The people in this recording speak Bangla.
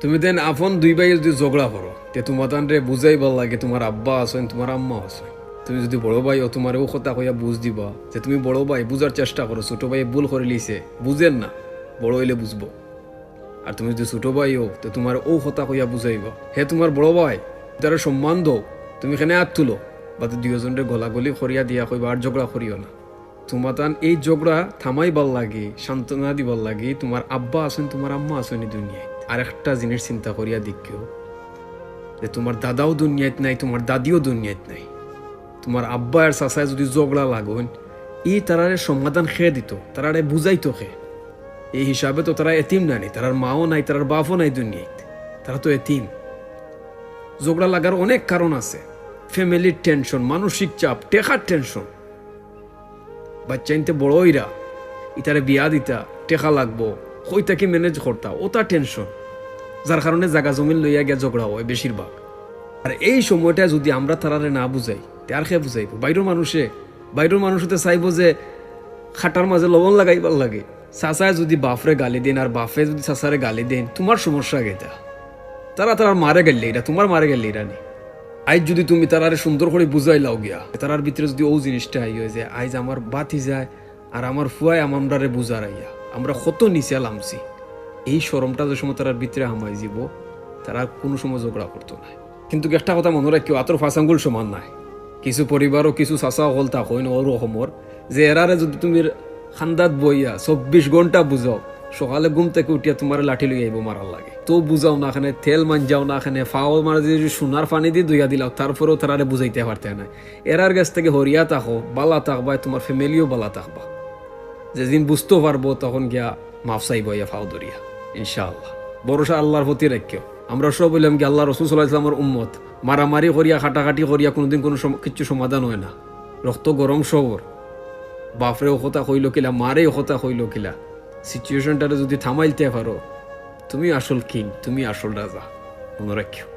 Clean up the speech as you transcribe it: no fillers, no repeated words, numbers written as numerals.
তুমি দেন আপন দুই ভাই যদি ঝগড়া করো তে তোমার তানরে বুঝাই ভাল লাগে তোমার আব্বা আছেন তোমার আম্মা আছেন। তুমি যদি বড় ভাই ও তোমার ও কথা কইয়া বুঝ দিবা যে তুমি বড় ভাই বুঝার চেষ্টা করো, ছোট ভাই ভুল করে লিছে বুঝেন না, বড় হইলে বুঝবো। আর তুমি যদি ছোট ভাই হো তো তোমার ও কথা কইয়া বুঝাইবা হে তোমার বড় ভাই, তারা সম্মান দো, তুমি এখানে হাত তুলো বা দুইজনের গলাগলি করিয়া দিয়া কইবা আর ঝগড়া করিও না। তোমার তান এই ঝগড়া থামাই ভাল লাগে, সান্ত্বনা দিবার লাগে তোমার আব্বা আছেন তোমার আম্মা আছেন এই দুনিয়ায়। আর একটা জিনিস চিন্তা করিয়া দেখিও যে তোমার দাদাও দুনিয়াত নাই, তোমার দাদিও দুনিয়াত নাই। তোমার আব্বা আর চাচায় যদি ঝগড়া লাগন ই তারারে সমাধান খেয়ে দিত, তারারে বুঝাইতো খে। এই হিসাবে তো তারা এতিম নানি, তারার মাও নাই তারার বাপও নাই দুনিয়াত, তারা তো এতিম। ঝগড়া লাগার অনেক কারণ আছে, ফ্যামিলির টেনশন, মানসিক চাপ, টেকার টেনশন। বাচ্চা ইনতে বড় হইরা ইতারে বিয়া দিতা, টেকা লাগবো, কইতাকে ম্যানেজ করতা, ওটা টেনশন, যার কারণে জায়গা জমিন লইয়া গিয়া ঝগড়া হয় বেশিরভাগ। আর এই সময়টা যদি আমরা তারারে না বুঝাই তার খেয়ে বুঝাইব বাইরের মানুষতে চাইবো যে খাটার মাঝে লবণ লাগাইবার লাগে। চাচায় যদি বাফরে গালি দেন আর বাফে যদি চাচারে গালি দেন, তোমার সমস্যা গেতা। তারার মারে গেলে এটা তোমার মারে গেলে এটা নেই। আইজ যদি তুমি তারারে সুন্দর করে বুঝাই লাও গিয়া, তারার ভিতরে যদি ও জিনিসটা আই হয়ে যায় আইজ আমার বাতি যায় আর আমার ফুয়ায় আমারে বুঝার আইয়া আমরা কত নিচে লামছি, এই শরমটা যে সময় তারার ভিতরে হামাই যাব, তারা কোনো সময় ঝগড়া করতো না। কিন্তু একটা কথা মনে রাখিও, আতর ফাঁসাঙ্গুল সমান নাই। কিছু পরিবারও কিছু চাচা হল তা হয় না ওর রকমর যে এরারে যদি তুমি খান্দাত বইয়া 24 ঘন্টা বুঝাও, সকালে ঘুম থেকে উঠিয়া তোমার লাঠি লইয়া আইব মারার লাগে, তো বুঝাও না, এখানে তেল মানজাও না, এখানে ফাও মারা যদি সোনার পানি দিয়ে ধুইয়া দিলাও তারপরেও তারারে বুঝাইতে পারতে না। এরার কাছ থেকে হরিয়া থাকো, বালা থাকবা, তোমার ফ্যামিলিও বালা থাকবা। যেদিন বুঝতে পারবো তখন গিয়া মাফ চাইব ইয়া ফাও ধরিয়া ইনশাআল্লাহ। ভরসা আল্লাহর প্রতি রাখিও। আমরা সব বললাম কি আল্লাহ রসুল সাল্লাল্লাহু আলাইহি ওয়াসাল্লামের উম্মত, মারামারি করিয়া খাটাখাটি করিয়া কোনোদিন কোনো কিছু সমাধান হয় না। রক্ত গরম সবর, বাপরে কথা কইল কিলা, মারে কথা কইল কিলা, সিচুয়েশনটারে যদি থামাইতে পারো তুমি আসল কিং, তুমি আসল রাজা, মনে রাখিও।